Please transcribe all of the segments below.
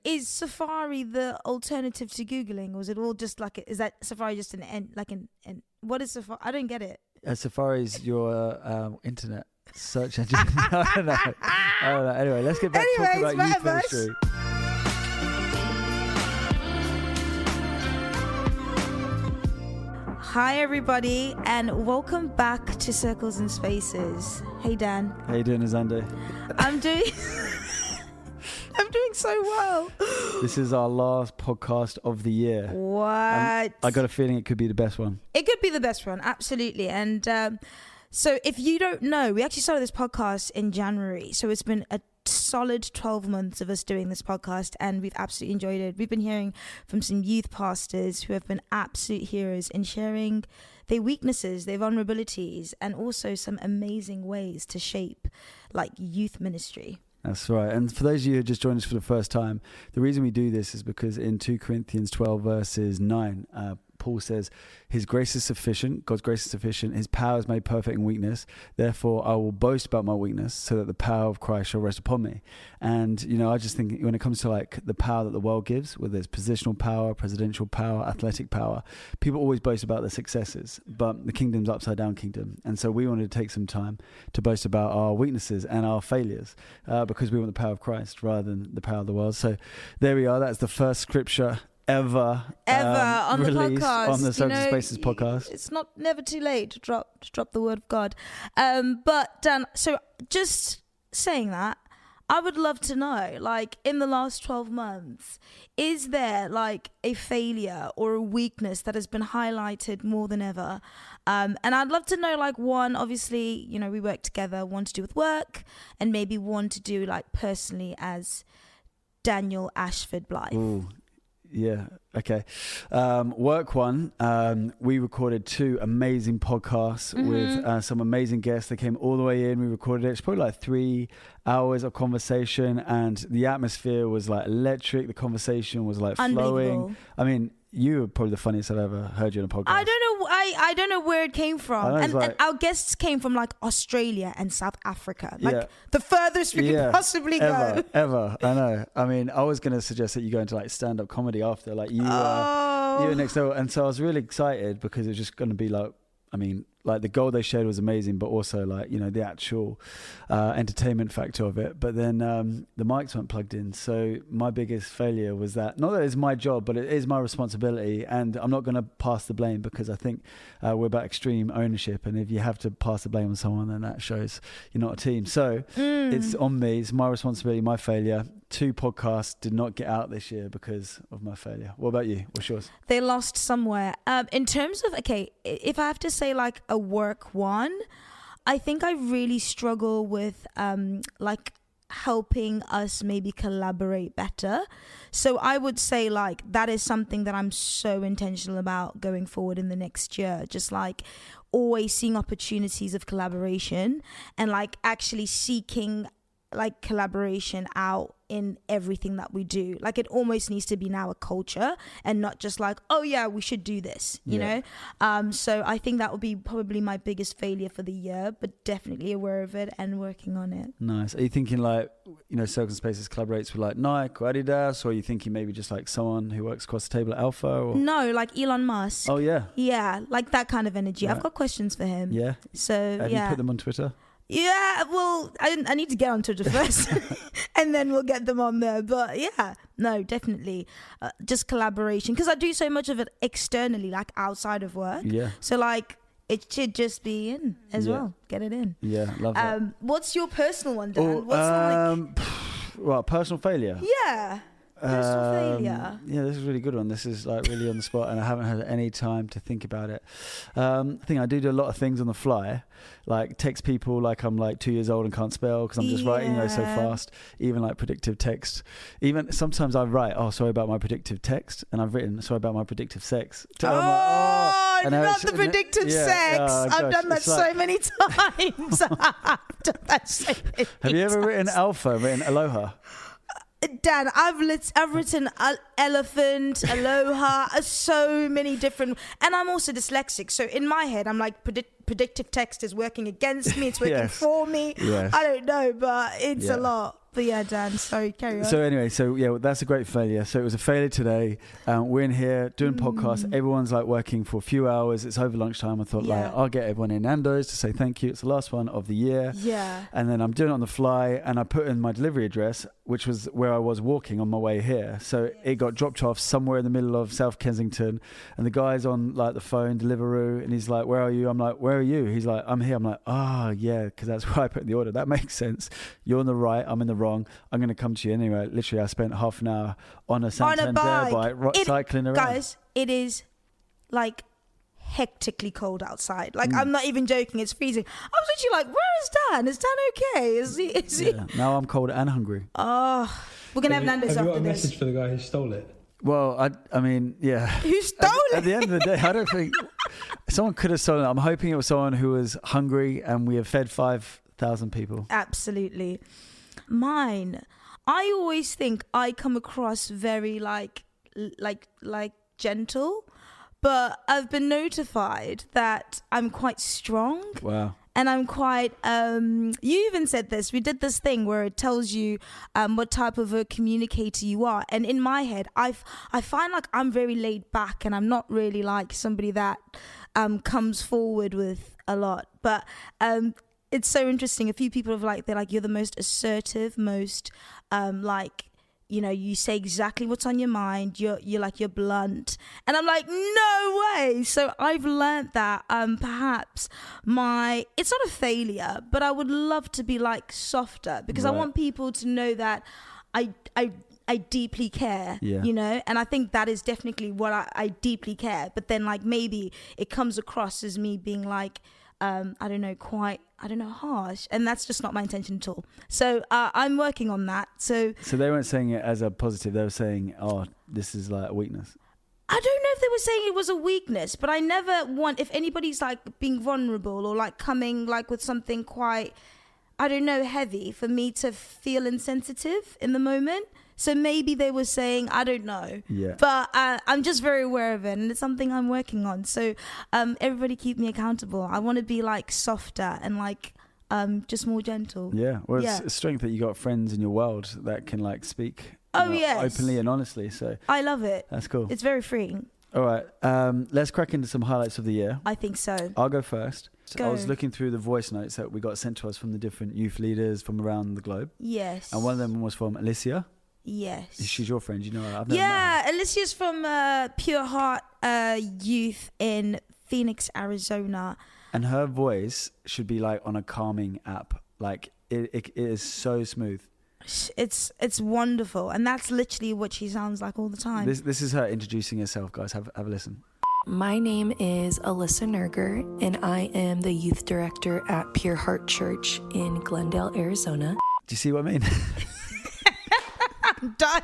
Is Safari the alternative to Googling, or is it all just like, is that Safari just what is Safari? I don't get it. Safari's your internet search engine. I don't know. Anyway, let's get back to talking about youth ministry. Hi everybody, and welcome back to Circles and Spaces. Hey Dan. How you doing, Azande? I'm doing so well. This is our last podcast of the year. What? I got a feeling it could be the best one. It could be the best one, absolutely. And so if you don't know, we actually started this podcast in January. So it's been a solid 12 months of us doing this podcast, and we've absolutely enjoyed it. We've been hearing from some youth pastors who have been absolute heroes in sharing their weaknesses, their vulnerabilities, and also some amazing ways to shape like youth ministry. That's right. And for those of you who just joined us for the first time, the reason we do this is because in 2 Corinthians 12 verses 9, Paul says, his grace is sufficient, God's grace is sufficient, his power is made perfect in weakness, therefore I will boast about my weakness so that the power of Christ shall rest upon me. And, you know, I just think when it comes to like the power that the world gives, whether it's positional power, presidential power, athletic power, people always boast about their successes, but the kingdom's upside down kingdom. And so we wanted to take some time to boast about our weaknesses and our failures because we want the power of Christ rather than the power of the world. So there we are. That's the first scripture ever on the podcast, on the Circles and Spaces podcast. It's never too late to drop the word of God. But Dan, so just saying that, I would love to know, like, in the last 12 months, is there like a failure or a weakness that has been highlighted more than ever? And I'd love to know, like, one, obviously, you know, we work together, one to do with work, and maybe one to do like personally as Daniel Ashford Blythe. Ooh. Yeah. Okay. Work one. We recorded 2 amazing podcasts with some amazing guests. They came all the way in. We recorded it. It's probably like 3 hours of conversation, and the atmosphere was like electric. The conversation was like flowing. I mean, you were probably the funniest I've ever heard you on a podcast. I don't know. I don't know where it came from. And our guests came from like Australia and South Africa. Like the furthest we could possibly go. Ever. I know. I mean, I was going to suggest that you go into like stand-up comedy after. Like you were next door. And so I was really excited because it was just going to be like, I mean, like the goal they shared was amazing, but also like, you know, the actual entertainment factor of it. But then the mics weren't plugged in. So my biggest failure was that, not that it's my job, but it is my responsibility. And I'm not going to pass the blame because I think we're about extreme ownership. And if you have to pass the blame on someone, then that shows you're not a team. So it's on me. It's my responsibility, my failure. 2 podcasts did not get out this year because of my failure. What about you? What's yours? They lost somewhere. In terms of, okay, if I have to say like a work one, I think I really struggle with like helping us maybe collaborate better. So I would say like that is something that I'm so intentional about going forward in the next year. Just like always seeing opportunities of collaboration and like actually seeking like collaboration out in everything that we do. Like it almost needs to be now a culture and not just like, oh yeah, we should do this, you know? So I think that would be probably my biggest failure for the year, but definitely aware of it and working on it. Nice. Are you thinking like, you know, Circles and Spaces collaborates with like Nike or Adidas, or are you thinking maybe just like someone who works across the table at Alpha? Or? No, like Elon Musk. Oh yeah. Yeah, like that kind of energy. Right. I've got questions for him. Yeah. So have you put them on Twitter? Yeah, well, I need to get on Twitter first and then we'll get them on there. But yeah, no, definitely just collaboration, because I do so much of it externally, like outside of work. Yeah. So like it should just be in as well. Get it in. Yeah, love that. What's your personal one, Dan? What's well, personal failure? Yeah. Personal failure. Yeah, this is a really good one. This is like really on the spot and I haven't had any time to think about it. I think I do a lot of things on the fly, like text people like I'm like 2 years old and can't spell because I'm just writing, you know, so fast. Even like predictive text. Even sometimes I write, oh, sorry about my predictive text, and I've written, sorry about my predictive sex. Not the predictive sex. I've done that so many times. Have you ever written alpha, written aloha? Dan, I've written elephant, aloha, so many different, and I'm also dyslexic. So in my head, I'm like predictive text is working against me. It's working for me. Yes. I don't know, but it's a lot. But yeah, Dan, sorry, carry on. So anyway, that's a great failure. So it was a failure today. We're in here doing podcasts. Everyone's like working for a few hours. It's over lunchtime. I thought like I'll get everyone in Nando's to say thank you. It's the last one of the year. Yeah. And then I'm doing it on the fly, and I put in my delivery address, which was where I was walking on my way here. So it got dropped off somewhere in the middle of South Kensington, and the guy's on like the phone, Deliveroo, and he's like, "Where are you?" I'm like, "Where are you?" He's like, "I'm here." I'm like, "Oh yeah, because that's where I put in the order. That makes sense. You're on the right, I'm in the wrong. I'm going to come to you anyway." Literally, I spent half an hour on a Santander bike cycling around. Guys, it is like hectically cold outside. Like I'm not even joking. It's freezing. I was literally like, "Where is Dan? Is Dan okay? Is he?" Now I'm cold and hungry. Oh, we're gonna have Nando's after this. Have you got a message for the guy who stole it? Well, I mean, yeah. Who stole it? At the end of the day, I don't think someone could have stolen it. I'm hoping it was someone who was hungry, and we have fed 5,000 people. Absolutely. Mine. I always think I come across very like gentle, but I've been notified that I'm quite strong. Wow. And I'm quite, you even said this, we did this thing where it tells you what type of a communicator you are. And in my head, I find like I'm very laid back, and I'm not really like somebody that comes forward with a lot. But it's so interesting. A few people have they're like, you're the most assertive, most you say exactly what's on your mind. You're blunt. And I'm like, no way. So I've learned that perhaps it's not a failure, but I would love to be like softer, because I want people to know that I deeply care, and I think that is definitely what I deeply care. But then like maybe it comes across as me being like, harsh, and that's just not my intention at all. So I'm working on that. So they weren't saying it as a positive. They were saying, "Oh, this is like a weakness." I don't know if they were saying it was a weakness, but I never want, if anybody's like being vulnerable or like coming like with something quite, heavy, for me to feel insensitive in the moment. So maybe they were saying, I don't know. Yeah. But I'm just very aware of it, and it's something I'm working on. So everybody keep me accountable. I want to be like softer and like just more gentle. Yeah. Well, it's a strength that you got friends in your world that can like speak openly and honestly. So I love it. That's cool. It's very freeing. All right. Let's crack into some highlights of the year. I think so. I'll go first. Go. I was looking through the voice notes that we got sent to us from the different youth leaders from around the globe. Yes. And one of them was from Alicia. Yes. She's your friend, you know her. I've never met her. Alicia's from Pure Heart Youth in Phoenix, Arizona. And her voice should be like on a calming app. Like it is so smooth. It's wonderful, and that's literally what she sounds like all the time. This is her introducing herself, guys. Have a listen. My name is Alyssa Nerger, and I am the youth director at Pure Heart Church in Glendale, Arizona. Do you see what I mean? I'm done.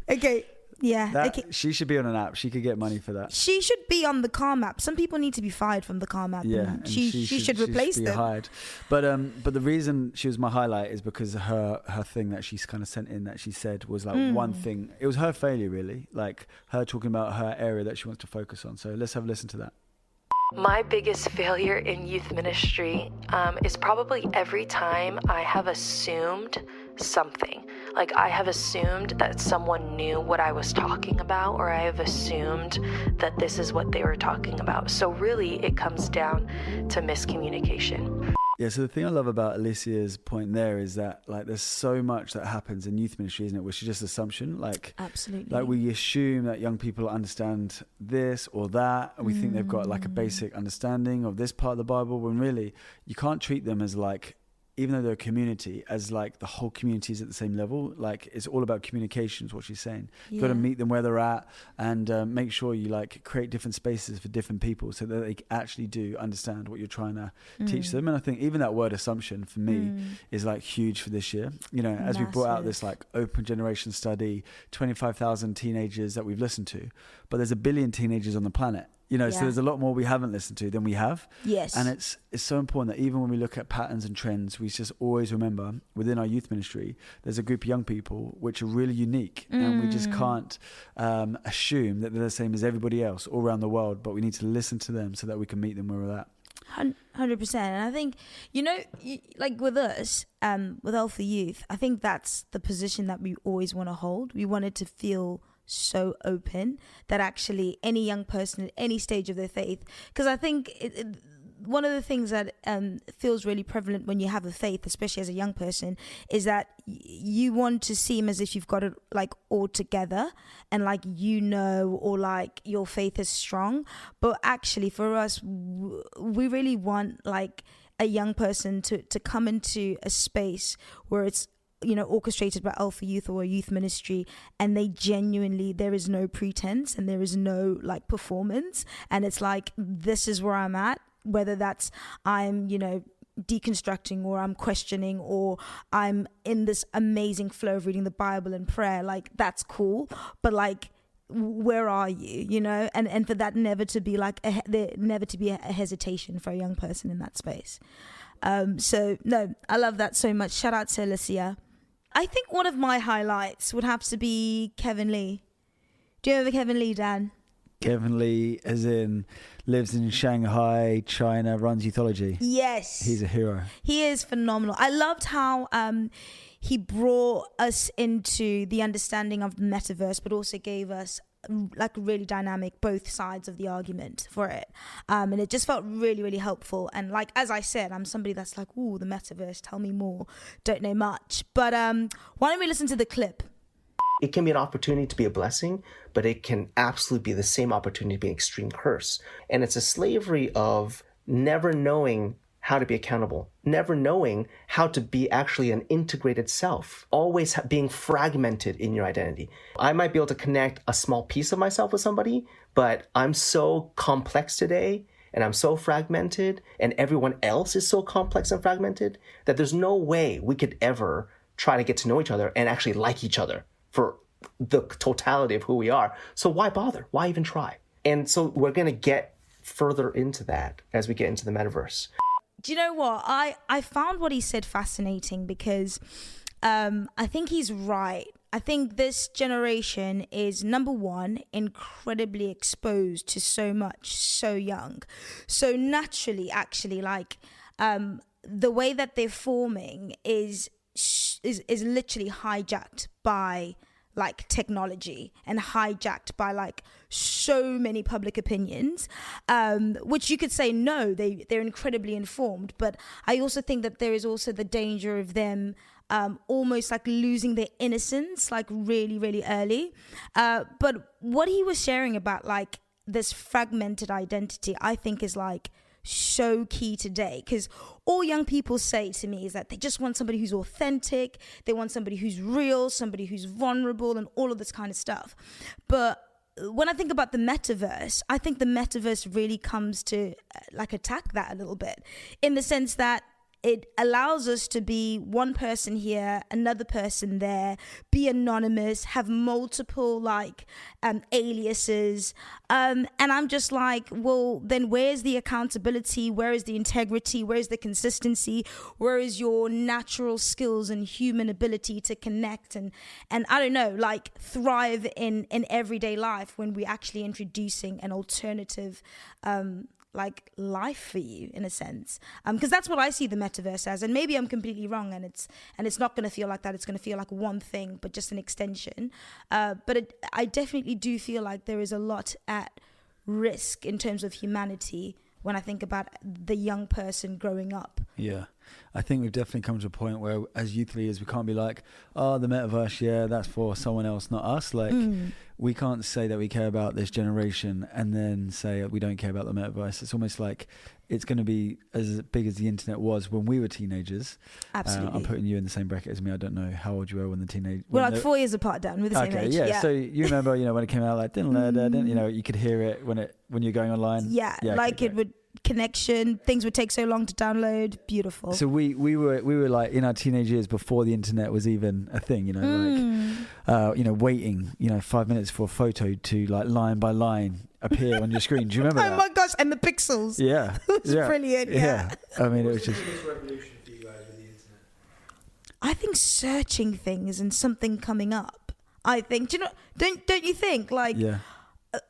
Okay. Yeah. She should be on an app. She could get money for that. She should be on the Calm app. Some people need to be fired from the Calm app. Yeah. And she should replace them. Hired. But the reason she was my highlight is because her thing that she's kind of sent in that she said was like one thing. It was her failure, really. Like her talking about her area that she wants to focus on. So let's have a listen to that. My biggest failure in youth ministry is probably every time I have assumed something. Like I have assumed that someone knew what I was talking about, or I have assumed that this is what they were talking about. So really it comes down to miscommunication. Yeah, so the thing I love about Alicia's point there is that like there's so much that happens in youth ministry, isn't it, which is just assumption. Like absolutely. Like we assume that young people understand this or that, and we think they've got like a basic understanding of this part of the Bible, when really you can't treat them as like, even though they're a community, as like the whole community is at the same level. Like it's all about communication is what she's saying. You've got to meet them where they're at, and make sure you like create different spaces for different people so that they actually do understand what you're trying to teach them. And I think even that word assumption for me is like huge for this year. You know, as we brought out this like open generation study, 25,000 teenagers that we've listened to, but there's 1 billion teenagers on the planet. You know, so there's a lot more we haven't listened to than we have. Yes. And it's so important that even when we look at patterns and trends, we just always remember within our youth ministry, there's a group of young people which are really unique. And we just can't assume that they're the same as everybody else all around the world, but we need to listen to them so that we can meet them where we're at. 100%. And I think, like with us, with Alpha Youth, I think that's the position that we always want to hold. We want it to feel so open that actually any young person at any stage of their faith, because I think one of the things that feels really prevalent when you have a faith, especially as a young person, is that you want to seem as if you've got it like all together and like, or like your faith is strong. But actually for us, we really want like a young person to come into a space where it's, orchestrated by Alpha Youth or a youth ministry, and they genuinely, there is no pretense and there is no like performance, and it's like, this is where I'm at, whether that's I'm deconstructing or I'm questioning or I'm in this amazing flow of reading the Bible and prayer, like that's cool, but like, where are you, and for that never to be like there never to be a hesitation for a young person in that space. So no, I love that so much. Shout out to Alicia. I think one of my highlights would have to be Kevin Lee. Do you remember Kevin Lee, Dan? Kevin Lee, as in lives in Shanghai, China, runs Youthology. Yes. He's a hero. He is phenomenal. I loved how he brought us into the understanding of the metaverse, but also gave us like really dynamic both sides of the argument for it, and it just felt really, really helpful. And like, as I said, I'm somebody that's like, ooh, the metaverse, tell me more, don't know much, but why don't we listen to the clip? It can be an opportunity to be a blessing, but it can absolutely be the same opportunity to be an extreme curse. And it's a slavery of never knowing how to be accountable, never knowing how to be actually an integrated self, always being fragmented in your identity. I might be able to connect a small piece of myself with somebody, but I'm so complex today and I'm so fragmented and everyone else is so complex and fragmented that there's no way we could ever try to get to know each other and actually like each other for the totality of who we are. So why bother? Why even try? And so we're going to get further into that as we get into the metaverse. Do you know what? I found what he said fascinating because I think he's right. I think this generation is, number one, incredibly exposed to so much, so young. So naturally, actually, like the way that they're forming is literally hijacked by like technology and hijacked by like so many public opinions, which you could say no, they're incredibly informed, but I also think that there is also the danger of them almost like losing their innocence like really, really early. But what he was sharing about like this fragmented identity, I think is like so key today, because all young people say to me is that they just want somebody who's authentic, they want somebody who's real, somebody who's vulnerable, and all of this kind of stuff. But when I think about the metaverse, I think the metaverse really comes to like attack that a little bit, in the sense that it allows us to be one person here, another person there, be anonymous, have multiple like aliases. And I'm just like, well, then where's the accountability? Where is the integrity? Where is the consistency? Where is your natural skills and human ability to connect and I don't know, like thrive in everyday life when we're actually introducing an alternative like life for you, in a sense, because that's what I see the metaverse as, and maybe I'm completely wrong, and it's not going to feel like that. It's going to feel like one thing, but just an extension. But I definitely do feel like there is a lot at risk in terms of humanity when I think about the young person growing up. Yeah, I think we've definitely come to a point where, as youth leaders, we can't be like, oh, the metaverse, yeah, that's for someone else, not us. Like, we can't say that we care about this generation and then say we don't care about the metaverse. It's almost like it's going to be as big as the internet was when we were teenagers. Absolutely. I'm putting you in the same bracket as me. I don't know how old you were when the teenage... We're like 4 years apart, Dan. We're the same age. Yeah. So you remember, when it came out, like, you could hear it when you're going online. Yeah, like it would... connection, things would take so long to download. Beautiful. So we were like in our teenage years before the internet was even a thing, waiting 5 minutes for a photo to like line by line appear on your screen. Do you remember that? Oh my gosh, and the pixels. Yeah. It was brilliant. Yeah. I mean, it was just... revolution for you guys with the internet? I think searching things and something coming up. I think, don't you think? Like, yeah.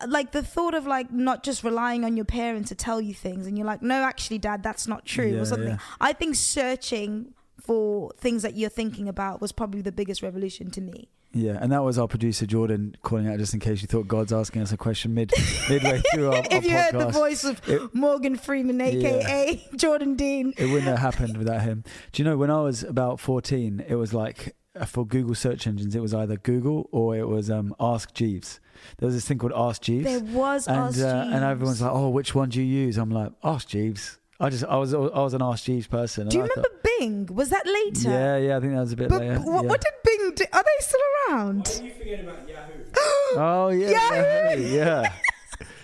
like the thought of like not just relying on your parents to tell you things, and you're like, no, actually, Dad, that's not true, or something. I think searching for things that you're thinking about was probably the biggest revolution to me. Yeah, and that was our producer Jordan calling out, just in case you thought God's asking us a question midway through our If you podcast. heard the voice of Morgan Freeman, aka Jordan Dean, it wouldn't have happened without him. Do you know, when I was about 14, it was like, for Google search engines, it was either Google or it was Ask Jeeves. There was this thing called Ask Jeeves. There was Ask Jeeves. And everyone's like, oh, which one do you use? I'm like, Ask Jeeves. I was an Ask Jeeves person. Do you remember Bing? Was that later? Yeah, I think that was a bit later. What did Bing do? Are they still around? Why are you forgetting about Yahoo? Oh, yeah. Yahoo! Yeah.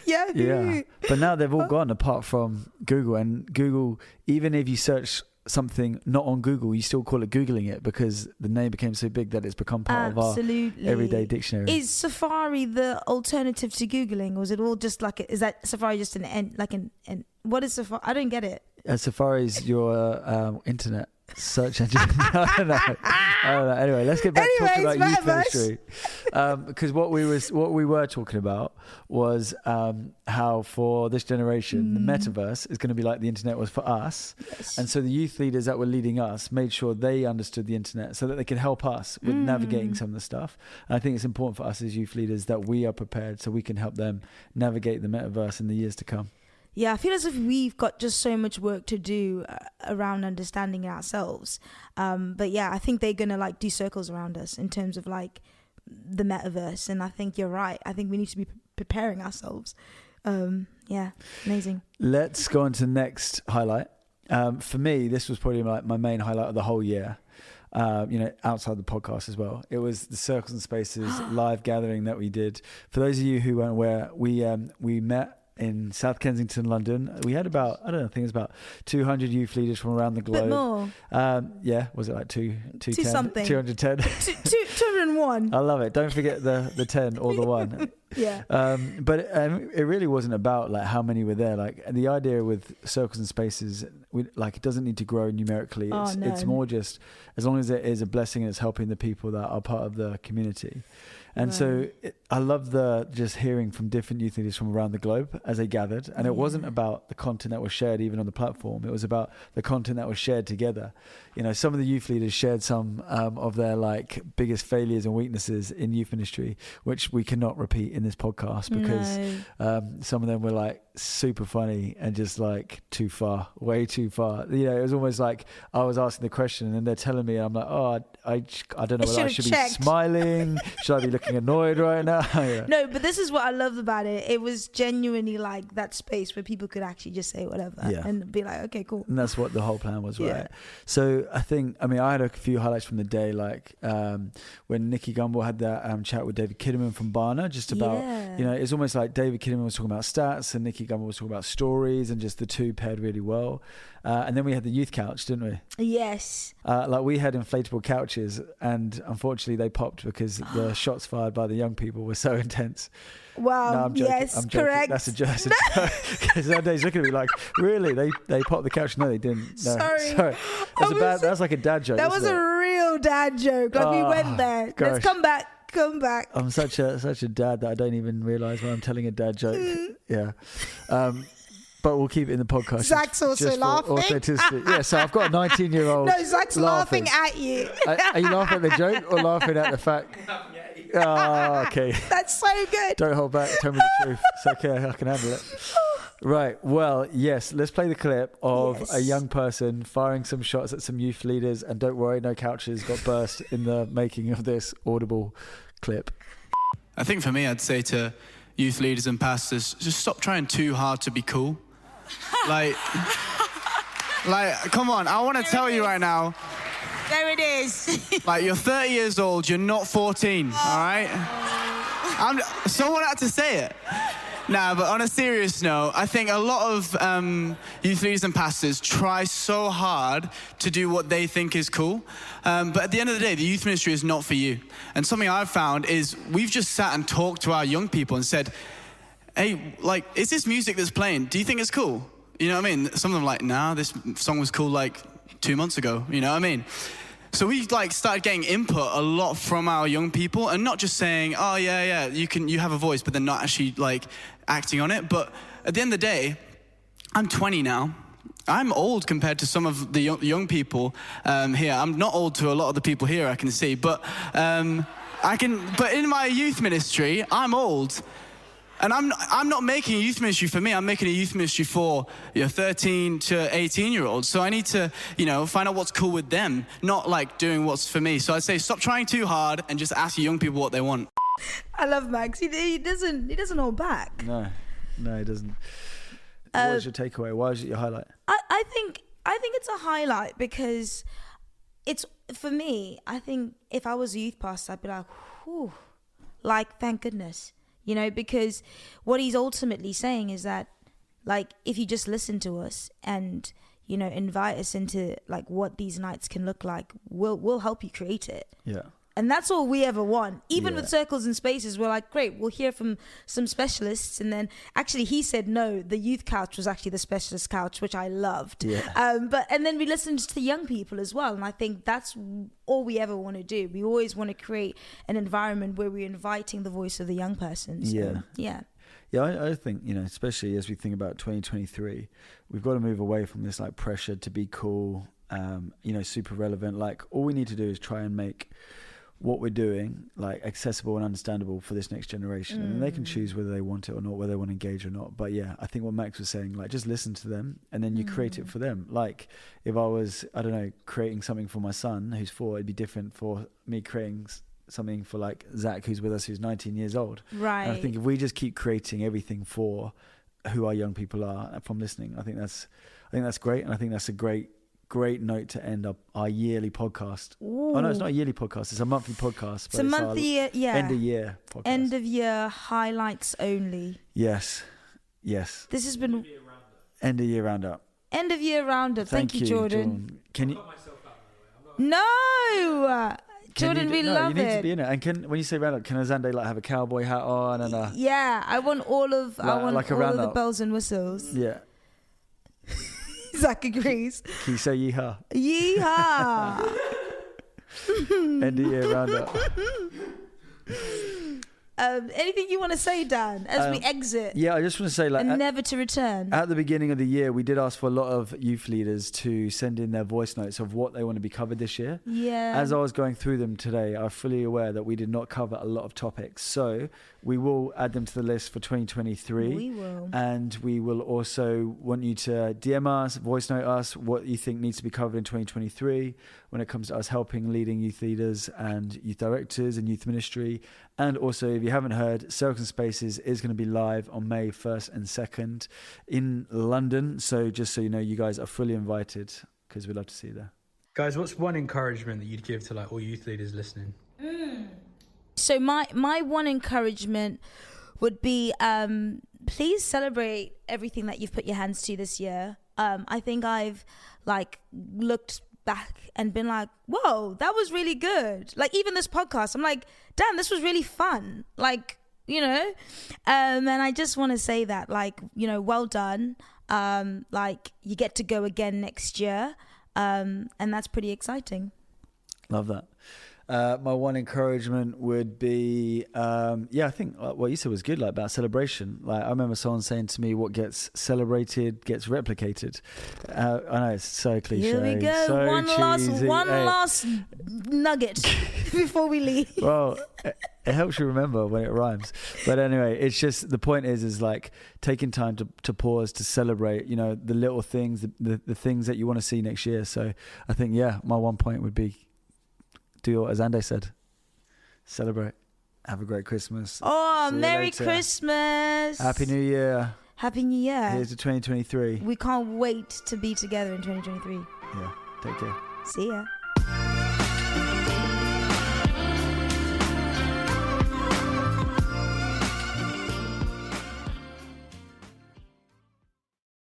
Yahoo! Yeah. But now they've all gone apart from Google. And Google, even if you search something not on Google, you still call it Googling it, because the name became so big that it's become part of our everyday dictionary. Is Safari the alternative to Googling, or is it all just like is that Safari just an what is Safari? I don't get it. Safari's your internet search engine. I don't know. Anyway, let's get back to talking about youth ministry. Because what we were talking about was how for this generation, the metaverse is going to be like the internet was for us. Yes. And so the youth leaders that were leading us made sure they understood the internet so that they could help us with navigating some of the stuff. And I think it's important for us as youth leaders that we are prepared so we can help them navigate the metaverse in the years to come. Yeah, I feel as if we've got just so much work to do around understanding it ourselves. But yeah, I think they're going to like do circles around us in terms of like the metaverse. And I think you're right. I think we need to be preparing ourselves. Yeah, amazing. Let's go on to the next highlight. For me, this was probably like my main highlight of the whole year. Outside the podcast as well. It was the Circles and Spaces live gathering that we did. For those of you who weren't aware, we met in South Kensington, London. We had about, I think it was about 200 youth leaders from around the globe. Bit more. Was it like 210? Something. 210. 201. I love it. Don't forget the 10 or the 1. Yeah. But it really wasn't about like how many were there. Like the idea with Circles and Spaces, it doesn't need to grow numerically. It's more just as long as it is a blessing and it's helping the people that are part of the community. And so I love just hearing from different youth leaders from around the globe as they gathered. And it wasn't about the content that was shared even on the platform. It was about the content that was shared together. You know, some of the youth leaders shared some of their like biggest failures and weaknesses in youth ministry, which we cannot repeat in this podcast because some of them were like super funny and just like too far, way too far. You know, it was almost like I was asking the question and then they're telling me, and I'm like, oh, I don't know whether I should be smiling. Should I be looking annoyed right now? Yeah. No, but this is what I love about it. It was genuinely like that space where people could actually just say whatever and be like, okay, cool. And that's what the whole plan was, right? So I had a few highlights from the day, like when Nicky Gumbel had that chat with David Kidderman from Barna, just about, it's almost like David Kidderman was talking about stats and Nicky Gumbel was talking about stories, and just the two paired really well. And then we had the youth couch, didn't we? Yes. Like we had inflatable couches, and unfortunately they popped because the shots fired by the young people were so intense. Wow. No, I'm joking. Yes, I'm joking. correct. That's a joke. Because Azande's looking at me like, really? They popped the couch? No, they didn't. No. Sorry. That's like a dad joke. That was a real dad joke. Like we went there. Gosh. Let's come back. I'm such a dad that I don't even realise when I'm telling a dad joke. Yeah. But we'll keep it in the podcast. Zach's also laughing. Authenticity. Yeah, so I've got a 19-year-old. No, Zach's laughing at you. Are you laughing at the joke or laughing at the fact? Oh, okay. That's so good. Don't hold back. Tell me the truth. It's okay. I can handle it. Right. Well, yes. Let's play the clip of a young person firing some shots at some youth leaders. And don't worry, no couches got burst in the making of this audible clip. I think for me, I'd say to youth leaders and pastors, just stop trying too hard to be cool. Like, come on, I want to tell you right now. There it is. Like, you're 30 years old, you're not 14, all right? Someone had to say it. Nah, but on a serious note, I think a lot of youth leaders and pastors try so hard to do what they think is cool. But at the end of the day, the youth ministry is not for you. And something I've found is we've just sat and talked to our young people and said, hey, like, is this music that's playing, do you think it's cool? You know what I mean? Some of them are like, nah, this song was cool like 2 months ago, you know what I mean? So we like started getting input a lot from our young people, and not just saying, oh yeah, you have a voice, but then not actually like acting on it. But at the end of the day, I'm 20 now. I'm old compared to some of the young people here. I'm not old to a lot of the people here, I can see, but but in my youth ministry, I'm old. And I'm not making a youth ministry for me. I'm making a youth ministry for 13 to 18-year-olds. So I need to, find out what's cool with them, not like doing what's for me. So I'd say stop trying too hard and just ask young people what they want. I love Max. He doesn't hold back. No, he doesn't. What was your takeaway? Why is it your highlight? I think it's a highlight because it's, for me, I think if I was a youth pastor, I'd be like, whew, like, thank goodness. Because what he's ultimately saying is that, like, if you just listen to us and, invite us into, like, what these nights can look like, we'll help you create it. Yeah. And that's all we ever want. Even with Circles and Spaces, we're like, great, we'll hear from some specialists. And then actually he said, no, the youth couch was actually the specialist couch, which I loved. Yeah. And then we listened to the young people as well. And I think that's all we ever want to do. We always want to create an environment where we're inviting the voice of the young person. So, yeah. Yeah, I think, especially as we think about 2023, we've got to move away from this like pressure to be cool, super relevant. Like all we need to do is try and make what we're doing like accessible and understandable for this next generation, and they can choose whether they want it or not, whether they want to engage or not. But yeah, I think what Max was saying, like just listen to them and then you create it for them. Like if I was, I don't know, creating something for my son who's 4, it'd be different for me creating something for like Zach who's with us, who's 19 years old. Right. And I think if we just keep creating everything for who our young people are from listening, I think that's great, and I think that's a great note to end up our yearly podcast. Ooh. Oh no, it's not a yearly podcast, it's a monthly podcast. It's a monthly, end of year podcast. End of year highlights only. Yes. This has been end of year roundup. End of year roundup. Thank you, Jordan. Can you? No, Jordan, we love you it. need to be in it. And when you say roundup, can Azande like have a cowboy hat on and a? Yeah, I want all of all of the bells and whistles. Yeah. Zach agrees. Can you say yeehaw? Yeehaw! End of year roundup. Anything you want to say, Dan, as we exit? Yeah, I just want to say, like, never to return. At the beginning of the year, we did ask for a lot of youth leaders to send in their voice notes of what they want to be covered this year. Yeah. As I was going through them today, I'm fully aware that we did not cover a lot of topics. So we will add them to the list for 2023. We will. And we will also want you to DM us, voice note us what you think needs to be covered in 2023 when it comes to us helping leading youth leaders and youth directors and youth ministry. And also, if you haven't heard, Circles and Spaces is going to be live on May 1st and 2nd in London. So just so you know, you guys are fully invited because we'd love to see you there. Guys, what's one encouragement that you'd give to like all youth leaders listening? So my one encouragement would be please celebrate everything that you've put your hands to this year. I think I've like looked back and been like, whoa, that was really good. Like even this podcast, I'm like, damn, this was really fun. Like, and I just want to say that, like, well done. Like you get to go again next year. And that's pretty exciting. Love that. My one encouragement would be, I think what you said was good, like about celebration. Like I remember someone saying to me, what gets celebrated gets replicated. I know it's so cliche. Here we go. So one cheesy. last nugget before we leave. Well, it helps you remember when it rhymes. But anyway, it's just, the point is like taking time to pause, to celebrate, the little things, the things that you want to see next year. So I think, my one point would be, do what Azande said. Celebrate. Have a great Christmas. Oh, Merry Christmas. Happy New Year. Happy New Year. Here's to 2023. We can't wait to be together in 2023. Yeah. Take care. See ya.